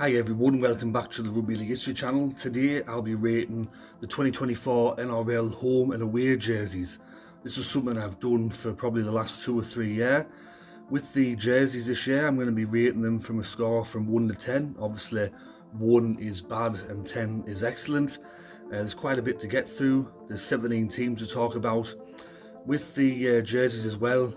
Hi everyone, welcome back to the Rugby League History channel. Today I'll be rating the 2024 NRL home and away jerseys. This is something I've done for probably the last 2 or 3 years. With the jerseys this year, I'm going to be rating them from a score from 1 to 10. Obviously 1 is bad and 10 is excellent. There's quite a bit to get through. There's 17 teams to talk about. With the jerseys as well,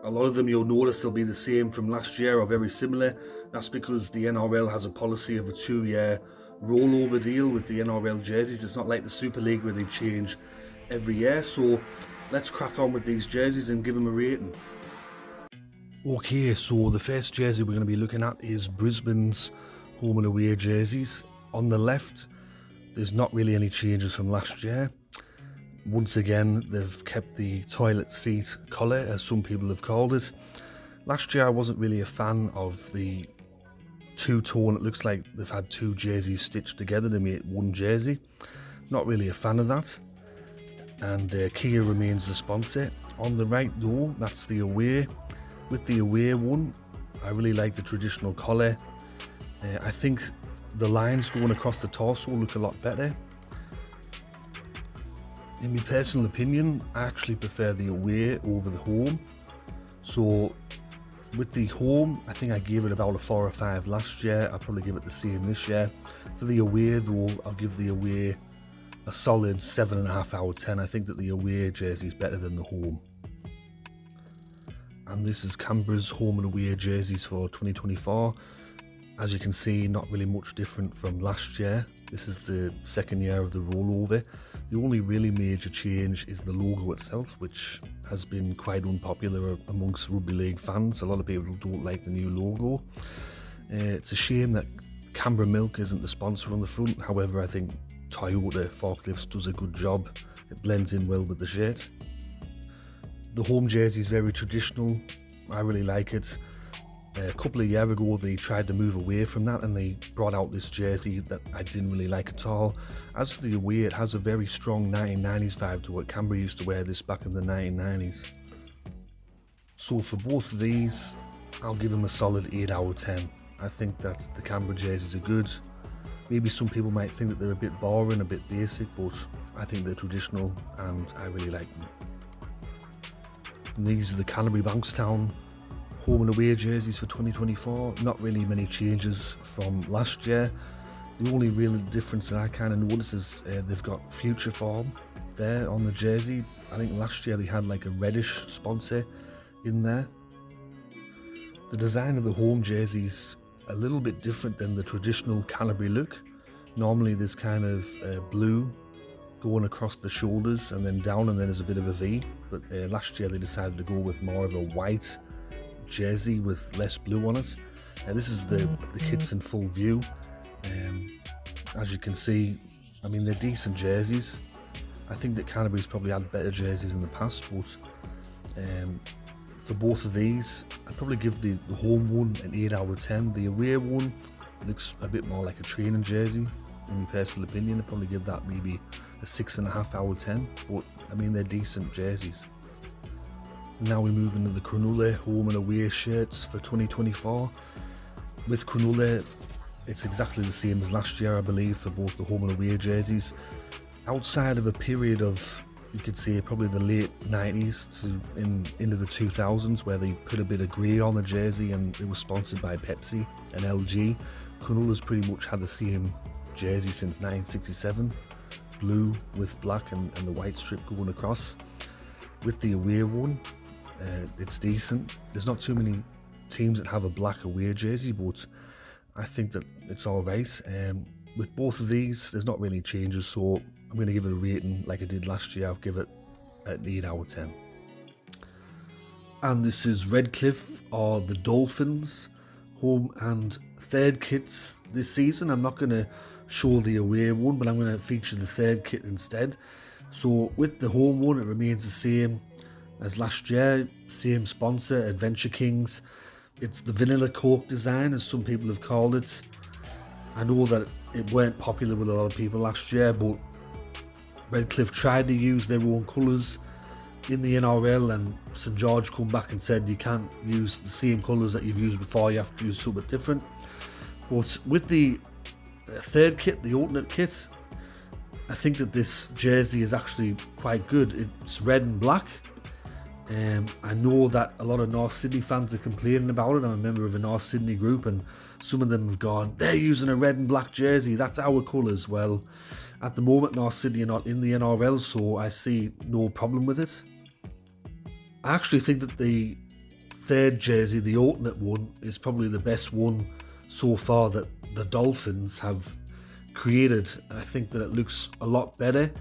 a lot of them you'll notice they'll be the same from last year or very similar. That's because the NRL has a policy of a 2-year rollover deal with the NRL jerseys. It's not like the Super League where they change every year. So let's crack on with these jerseys and give them a rating. Okay, so the first jersey we're going to be looking at is Brisbane's home and away jerseys. On the left, there's not really any changes from last year. Once again, they've kept the toilet seat collar, as some people have called it. Last year I wasn't really a fan of the two-tone. It looks like they've had 2 jerseys stitched together to make 1 jersey. Not really a fan of that. And Kia remains the sponsor. On the right though, that's the away. With the away one, I really like the traditional collar. I think the lines going across the torso look a lot better. In my personal opinion, I actually prefer the away over the home. So with the home, I think I gave it about a 4 or 5 last year. I'll probably give it the same this year. For the away though, I'll give the away a solid 7.5 out of 10. I think that the away jersey is better than the home. And this is Canberra's home and away jerseys for 2024. As you can see, not really much different from last year. This is the second year of the rollover. The only really major change is the logo itself, which has been quite unpopular amongst rugby league fans. A lot of people don't like the new logo. It's a shame that Canberra Milk isn't the sponsor on the front. However, I think Toyota Forklifts does a good job. It blends in well with the shirt. The home jersey is very traditional. I really like it. A couple of years ago they tried to move away from that and they brought out this jersey that I didn't really like at all. As for the away, it has a very strong 1990s vibe to it. Canberra used to wear this back in the 1990s. So for both of these, I'll give them a solid 8 out of 10. I think that the Canberra jerseys are good. Maybe some people might think that they're a bit boring, a bit basic, but I think they're traditional and I really like them. And these are the Canterbury Bankstown home and away jerseys for 2024. Not really many changes from last year. The only real difference that I kind of notice is they've got future form there on the jersey. I think last year they had like a reddish sponsor in there. The design of the home jerseys a little bit different than the traditional Canterbury look. Normally there's kind of blue going across the shoulders and then down, and then there's a bit of a V, but last year they decided to go with more of a white jersey with less blue on it. This is the kits in full view. As you can see, I mean, they're decent jerseys. I think that Canterbury's probably had better jerseys in the past, but for both of these, I'd probably give the home one an 8 out of 10. The away one looks a bit more like a training jersey, in my personal opinion. I'd probably give that maybe a 6.5 out of 10, but I mean, they're decent jerseys. Now we move into the Cronulla home and away shirts for 2024. With Cronulla, it's exactly the same as last year, I believe, for both the home and away jerseys. Outside of a period of, you could say, probably the late 90s to into the 2000s, where they put a bit of grey on the jersey and it was sponsored by Pepsi and LG, Cronulla's pretty much had the same jersey since 1967. Blue with black and the white strip going across. With the away one, it's decent. There's not too many teams that have a black away jersey, but I think that it's alright. With both of these, there's not really changes, so I'm going to give it a rating like I did last year. I'll give it an 8 out of 10. And this is Redcliffe, or the Dolphins, home and third kits this season. I'm not going to show the away one, but I'm going to feature the third kit instead. So with the home one, it remains the same as last year, same sponsor, Adventure Kings. It's the vanilla Coke design, as some people have called it. I know that it weren't popular with a lot of people last year, but Redcliffe tried to use their own colours in the NRL, and St George come back and said you can't use the same colours that you've used before, you have to use something different. But with the third kit, the alternate kit, I think that this jersey is actually quite good. It's red and black. I know that a lot of North Sydney fans are complaining about it. I'm a member of a North Sydney group, and some of them have gone, they're using a red and black jersey, that's our colours. Well, at the moment North Sydney are not in the NRL, so I see no problem with it. I actually think that the third jersey, the alternate one, is probably the best one so far that the Dolphins have created. I think that it looks a lot better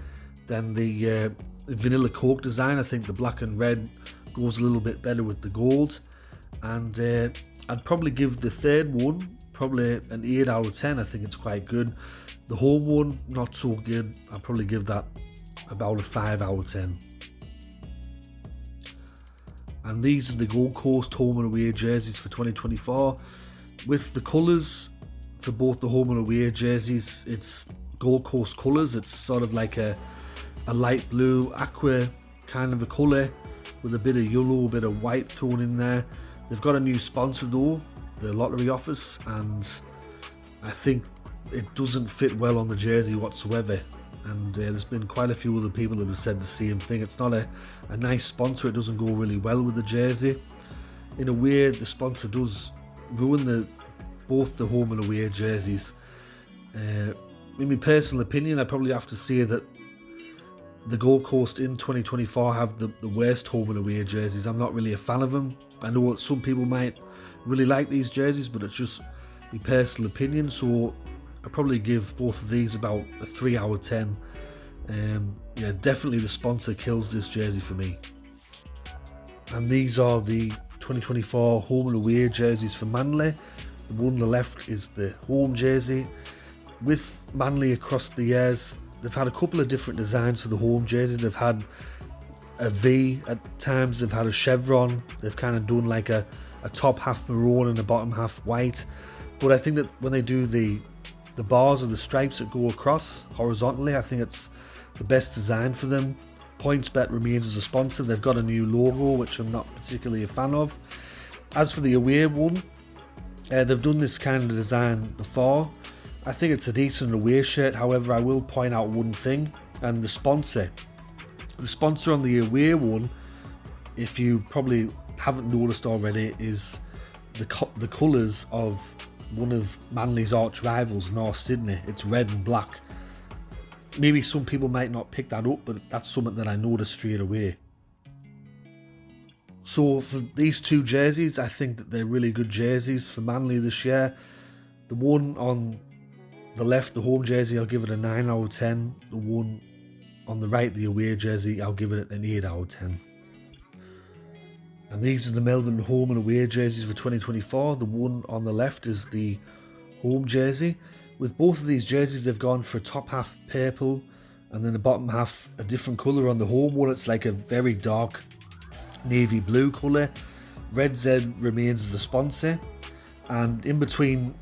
than the vanilla Coke design. I think the black and red goes a little bit better with the gold, and I'd probably give the third one probably an 8 out of 10. I think it's quite good. The home one, not so good. I'd probably give that about a 5 out of 10. And these are the Gold Coast home and away jerseys for 2024. With the colours for both the home and away jerseys, it's Gold Coast colours. It's sort of like a light blue, aqua kind of a colour with a bit of yellow, a bit of white thrown in there. They've got a new sponsor though, the lottery office, and I think it doesn't fit well on the jersey whatsoever. And there's been quite a few other people that have said the same thing. It's not a nice sponsor. It doesn't go really well with the jersey. In a way, the sponsor does ruin both the home and away jerseys. In my personal opinion, I probably have to say that the Gold Coast in 2024 have the worst home and away jerseys. I'm not really a fan of them. I know some people might really like these jerseys, but it's just my personal opinion. So I'll probably give both of these about a 3 out of 10. Yeah, definitely the sponsor kills this jersey for me. And these are the 2024 home and away jerseys for Manly. The one on the left is the home jersey. With Manly across the years, they've had a couple of different designs for the home jersey. They've had a V at times, they've had a chevron, they've kind of done like a top half maroon and a bottom half white. But I think that when they do the bars or the stripes that go across horizontally, I think it's the best design for them. PointsBet remains as a sponsor. They've got a new logo, which I'm not particularly a fan of. As for the away one, they've done this kind of design before. I think it's a decent away shirt. However, I will point out one thing, and the sponsor on the away one, if you probably haven't noticed already, is the colours of one of Manly's arch rivals, North Sydney. It's red and black. Maybe some people might not pick that up, but that's something that I noticed straight away. So for these two jerseys, I think that they're really good jerseys for Manly this year. The one on the left, the home jersey, I'll give it a 9 out of 10. The one on the right, the away jersey, I'll give it an 8 out of 10. And these are the Melbourne home and away jerseys for 2024. The one on the left is the home jersey. With both of these jerseys, they've gone for a top half purple and then the bottom half a different colour. On the home one, it's like a very dark navy blue colour. Red Z remains as a sponsor, and in between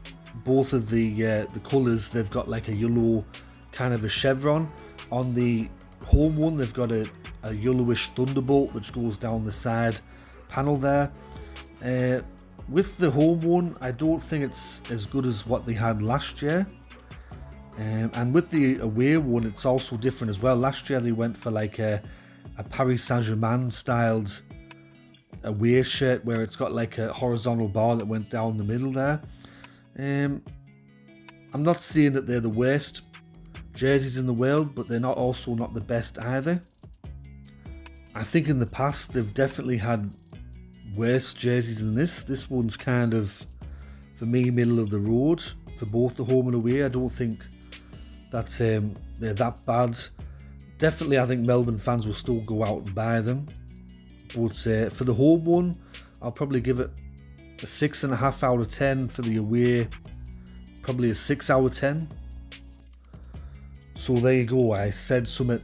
both of the colours, they've got like a yellow kind of a chevron. On the home one, they've got a yellowish thunderbolt which goes down the side panel there. With the home one, I don't think it's as good as what they had last year. And with the away one, it's also different as well. Last year they went for like a Paris Saint-Germain styled away shirt where it's got like a horizontal bar that went down the middle there. I'm not saying that they're the worst jerseys in the world, but they're also not the best either. I think in the past they've definitely had worse jerseys than this. This one's kind of, for me, middle of the road for both the home and away. I don't think that's they're that bad. Definitely, I think Melbourne fans will still go out and buy them. But for the home one, I'll probably give it a 6.5 out of 10. For the away, probably a 6 out of 10. So there you go. I said something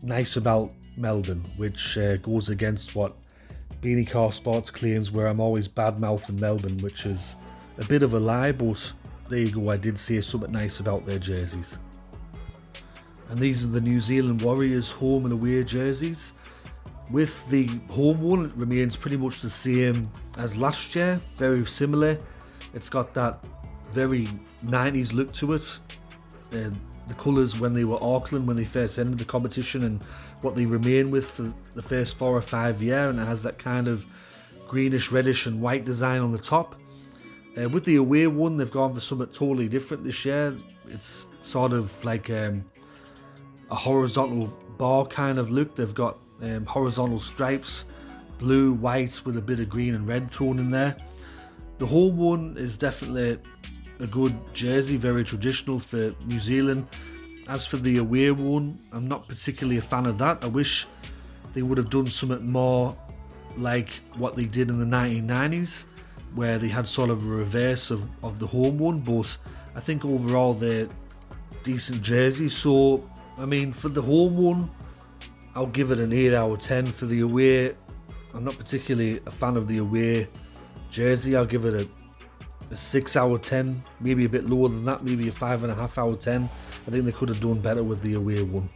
nice about Melbourne, which goes against what Beanie Car Sports claims, where I'm always bad-mouthing Melbourne, which is a bit of a lie, but there you go, I did say something nice about their jerseys. And these are the New Zealand Warriors home and away jerseys. With the home one, it remains pretty much the same as last year, very similar. It's got that very 90s look to it. The colours when they were Auckland, when they first entered the competition, and what they remain with for the first 4 or 5 years, and it has that kind of greenish, reddish and white design on the top. With the away one, they've gone for something totally different this year. It's sort of like a horizontal bar kind of look. They've got horizontal stripes, blue, white with a bit of green and red thrown in there. The home one is definitely a good jersey, very traditional for New Zealand. As for the away one, I'm not particularly a fan of that. I wish they would have done something more like what they did in the 1990s, where they had sort of a reverse of the home one, but I think overall they're decent jerseys. So, I mean, for the home one, I'll give it an 8 out of 10. For the away, I'm not particularly a fan of the away jersey. I'll give it a 6 out of 10, maybe a bit lower than that, maybe a 5.5 out of 10. I think they could have done better with the away one.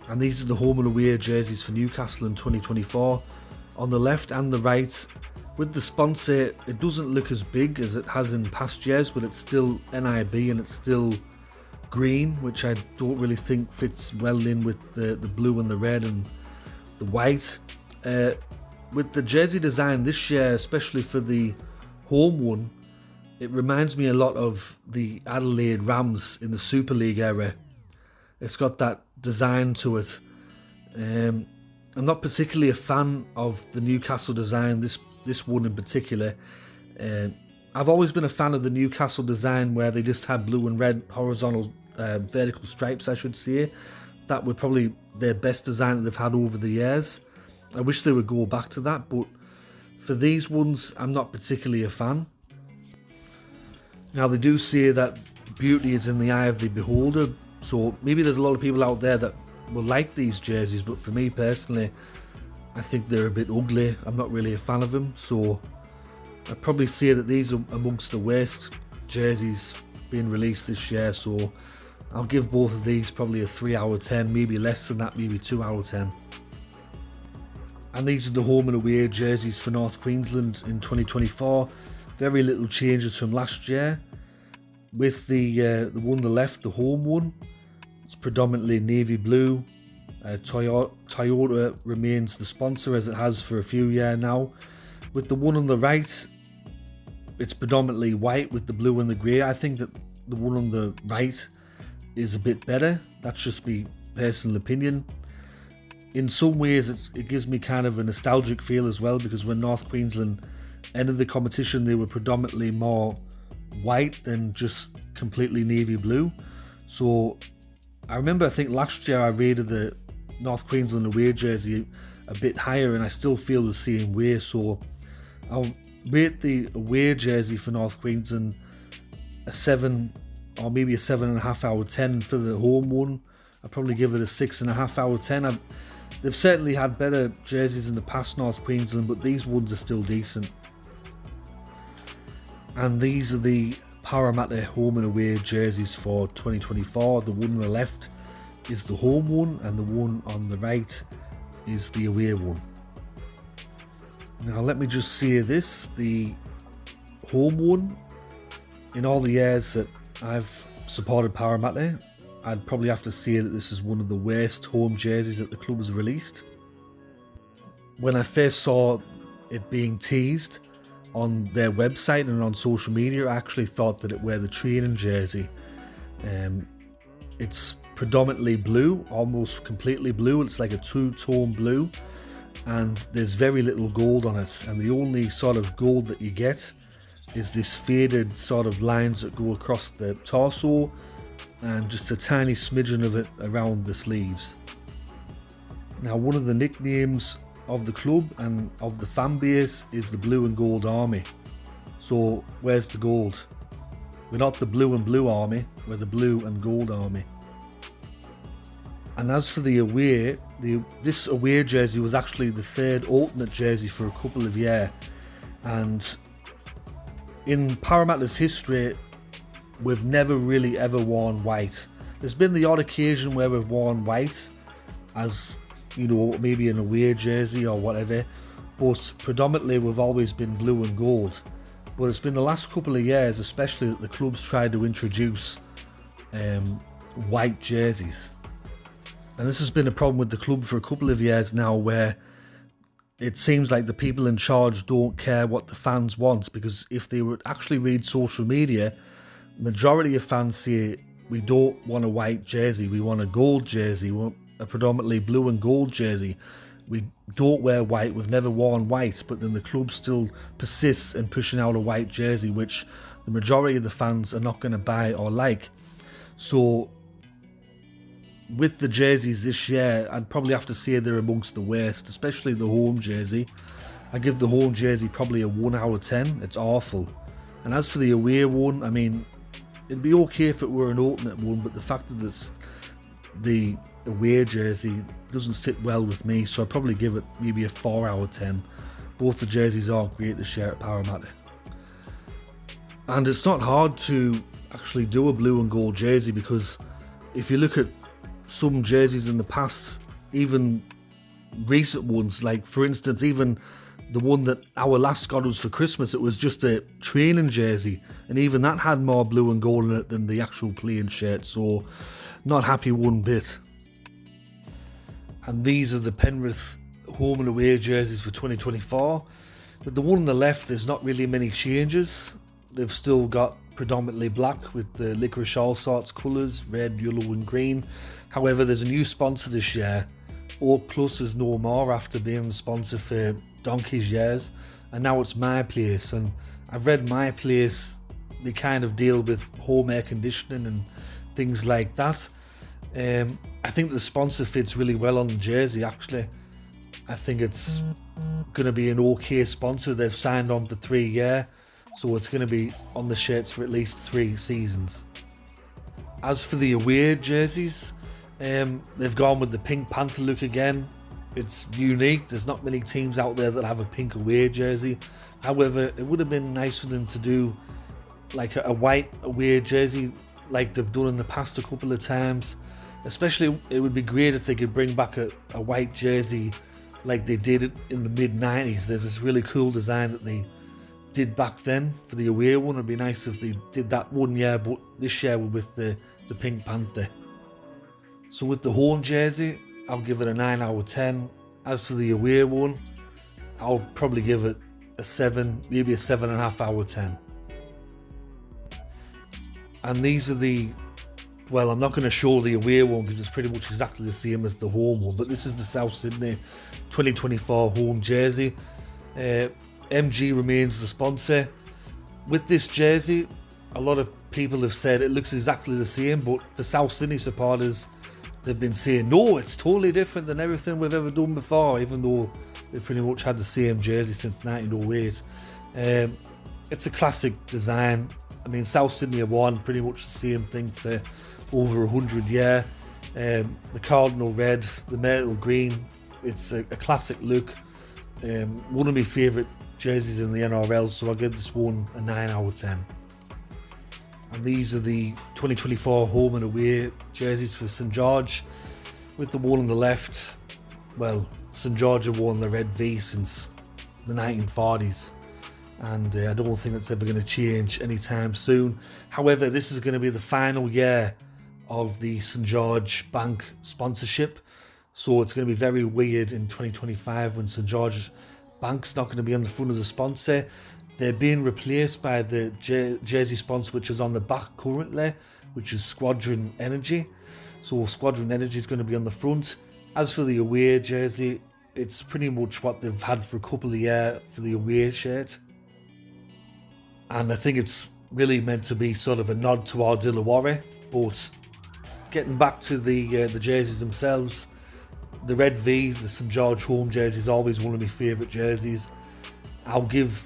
And these are the home and away jerseys for Newcastle in 2024. On the left and the right, with the sponsor, it doesn't look as big as it has in past years, but it's still NIB and it's still green, which I don't really think fits well in with the blue and the red and the white. With the jersey design this year, especially for the home one, it reminds me a lot of the Adelaide Rams in the Super League era. It's got that design to it. I'm not particularly a fan of the Newcastle design, this one in particular. I've always been a fan of the Newcastle design where they just had blue and red horizontal vertical stripes, I should say. That were probably their best design that they've had over the years. I wish they would go back to that, but for these ones, I'm not particularly a fan. Now, they do say that beauty is in the eye of the beholder, so maybe there's a lot of people out there that will like these jerseys, but for me personally, I think they're a bit ugly. I'm not really a fan of them, so I'd probably say that these are amongst the worst jerseys being released this year, so I'll give both of these probably a 3 out of 10, maybe less than that, maybe 2 out of 10. And these are the home and away jerseys for North Queensland in 2024. Very little changes from last year. With the one on the left, the home one, it's predominantly navy blue. Toyota remains the sponsor as it has for a few years now. With the one on the right, it's predominantly white with the blue and the grey. I think that the one on the right is a bit better. That's just my personal opinion. In some ways, it gives me kind of a nostalgic feel as well, because when North Queensland entered the competition, they were predominantly more white than just completely navy blue. So I remember, I think last year I rated the North Queensland away jersey a bit higher, and I still feel the same way. So I'll rate the away jersey for North Queensland a 7 or maybe a 7.5 out of 10. For the home one, I'll probably give it a 6.5 out of 10. They've certainly had better jerseys in the past, North Queensland, but these ones are still decent. And these are the Parramatta home and away jerseys for 2024. The one on the left is the home one, and the one on the right is the away one. Now let me just say this, the home one, in all the years that I've supported Parramatta, I'd probably have to say that this is one of the worst home jerseys that the club has released. When I first saw it being teased on their website and on social media, I actually thought that it were the training jersey. It's predominantly blue, almost completely blue. It's like a two-tone blue, and there's very little gold on it, and the only sort of gold that you get is this faded sort of lines that go across the torso and just a tiny smidgen of it around the sleeves. Now, one of the nicknames of the club and of the fan base is the Blue and Gold Army. So where's the gold? We're not the Blue and Blue Army, we're the Blue and Gold Army. And as for the away, this away jersey was actually the third alternate jersey for a couple of years. And in Parramatta's history, we've never really ever worn white. There's been the odd occasion where we've worn white as, you know, maybe an away jersey or whatever, but predominantly we've always been blue and gold. But it's been the last couple of years, especially, that the clubs tried to introduce white jerseys. And this has been a problem with the club for a couple of years now, where it seems like the people in charge don't care what the fans want, because if they would actually read social media, majority of fans say, we don't want a white jersey, we want a gold jersey, we want a predominantly blue and gold jersey. We don't wear white, we've never worn white, but then the club still persists in pushing out a white jersey, which the majority of the fans are not going to buy or like. So with the jerseys this year, I'd probably have to say they're amongst the worst, especially the home jersey. I give the home jersey probably a 1 out of 10. It's awful. And as for the away one, I mean, it'd be okay if it were an alternate one, but the fact that it's the away jersey doesn't sit well with me, so I'd probably give it maybe a 4 out of 10. Both the jerseys are great this year at Parramatta. And it's not hard to actually do a blue and gold jersey, because if you look at some jerseys in the past, even recent ones, like for instance even the one that our last got us for Christmas, it was just a training jersey, and even that had more blue and gold in it than the actual playing shirt, so not happy one bit. And these are the Penrith home and away jerseys for 2024. With the one on the left, there's not really many changes. They've still got predominantly black with the licorice all sorts colours, red, yellow and green. However, there's a new sponsor this year. Oak Plus is no more after being the sponsor for donkey's years, and now it's My Place. And I've read My Place, they kind of deal with home air conditioning and things like that. I think the sponsor fits really well on the jersey actually. I think it's going to be an okay sponsor. They've signed on for 3 years, so it's going to be on the shirts for at least 3 seasons. As for the away jerseys, they've gone with the Pink Panther look again. It's unique. There's not many teams out there that have a pink away jersey. However, it would have been nice for them to do like a white away jersey like they've done in the past a couple of times. Especially, it would be great if they could bring back a white jersey like they did it in the mid-90s. There's this really cool design that they did back then for the away one. It'd be nice if they did that one year, but this year with the Pink Panther. So with the home jersey, I'll give it a 9 out of 10. As for the away one, I'll probably give it a 7, maybe a 7.5 out of 10. And these are the, well, I'm not going to show the away one because it's pretty much exactly the same as the home one, but this is the South Sydney 2024 home jersey. MG remains the sponsor. With this jersey, a lot of people have said it looks exactly the same, but the South Sydney supporters, they've been saying, no, it's totally different than everything we've ever done before, even though they pretty much had the same jersey since 1908. It's a classic design. I mean, South Sydney have worn pretty much the same thing for over 100 years. The cardinal red, the myrtle green, it's a classic look. One of my favourite jerseys in the NRL, so I'll give this one a 9 out of 10. And these are the 2024 home and away jerseys for St George. With the one on the left, well, St George have worn the red V since the 1940s, and I don't think it's ever going to change anytime soon. However, this is going to be the final year of the St George Bank sponsorship, so it's going to be very weird in 2025 when St George Bank's not going to be on the front of the sponsor. They're being replaced by the jersey sponsor which is on the back currently, which is Squadron Energy. So Squadron Energy is going to be on the front. As for the away jersey, it's pretty much what they've had for a couple of years for the away shirt. And I think it's really meant to be sort of a nod to our Illawarra. But getting back to the jerseys themselves, the red V, the St George home jersey is always one of my favourite jerseys. I'll give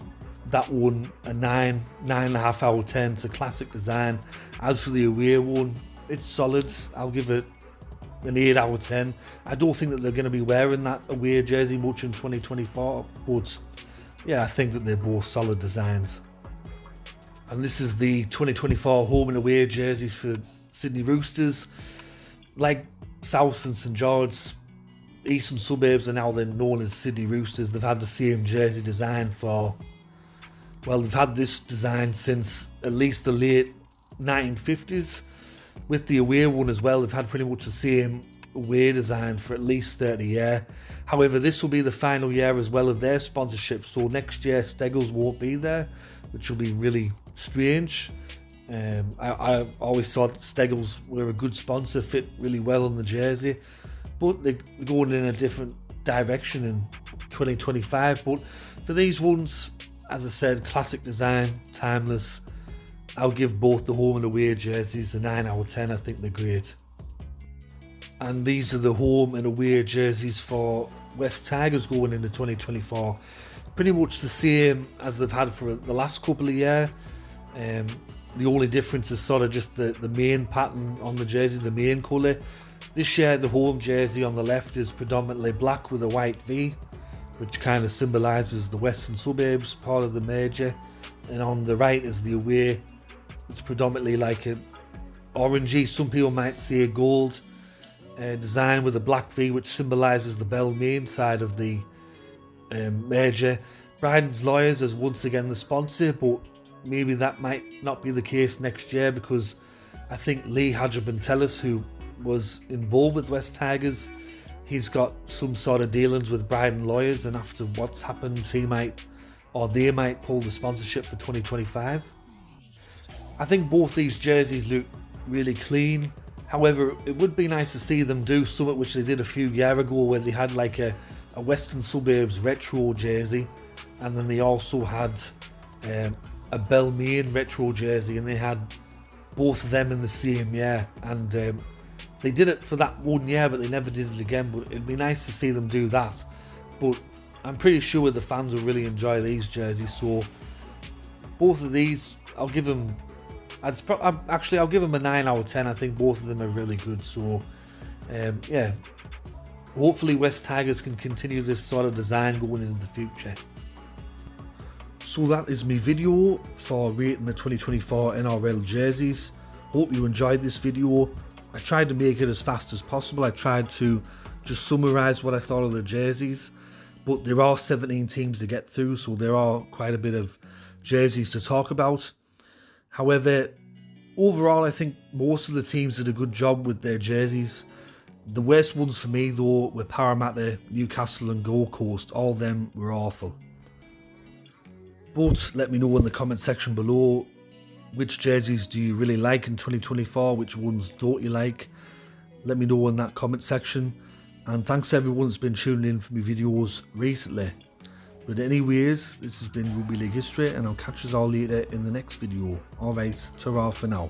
that one a 9.5 out of 10. It's a classic design. As for the away one, it's solid. I'll give it an 8 out of 10. I don't think that they're going to be wearing that away jersey much in 2024, but yeah, I think that they're both solid designs. And this is the 2024 home and away jerseys for Sydney Roosters. Like South and St George, Eastern Suburbs are now then known as Sydney Roosters. They've had the same jersey design for Well, they've had this design since at least the late 1950s. With the away one as well, they've had pretty much the same away design for at least 30 years. However, this will be the final year as well of their sponsorship, so next year Steggles won't be there, which will be really strange. I always thought Steggles were a good sponsor, fit really well on the jersey, but they're going in a different direction in 2025. But for these ones, as I said, classic design, timeless. I'll give both the home and away jerseys a 9 out of 10. I think they're great. And these are the home and away jerseys for West Tigers going into 2024. Pretty much the same as they've had for the last couple of years. The only difference is sort of just the main pattern on the jersey, the main colour. This year the home jersey on the left is predominantly black with a white V, which kind of symbolises the western suburbs, part of the major. And on the right is the away. It's predominantly like an orangey, some people might say gold design with a black V, which symbolises the Bell main side of the major. Bryden's Lawyers is once again the sponsor, but maybe that might not be the case next year, because I think Lee Hadjibentelis, who was involved with West Tigers, he's got some sort of dealings with Bryden Lawyers, and after what's happened, he might, or they might, pull the sponsorship for 2025. I think both these jerseys look really clean. However, it would be nice to see them do something which they did a few years ago, where they had like a Western Suburbs retro jersey, and then they also had a Balmain retro jersey, and they had both of them in the same year. And they did it for that 1 year, but they never did it again. But it'd be nice to see them do that. But I'm pretty sure the fans will really enjoy these jerseys. So both of these, I'll give them. I'll give them a 9 out of 10. I think both of them are really good. So yeah, hopefully West Tigers can continue this sort of design going into the future. So that is my video for rating the 2024 NRL jerseys. Hope you enjoyed this video. I tried to make it as fast as possible. I tried to just summarise what I thought of the jerseys, but there are 17 teams to get through, so there are quite a bit of jerseys to talk about. However, overall I think most of the teams did a good job with their jerseys. The worst ones for me though were Parramatta, Newcastle and Gold Coast. All of them were awful. But let me know in the comment section below, which jerseys do you really like in 2024, which ones don't you like? Let me know in that comment section. And thanks to everyone that's been tuning in for my videos recently. But anyways, this has been Rugby League History, and I'll catch us all later in the next video. Alright, ta-ra for now.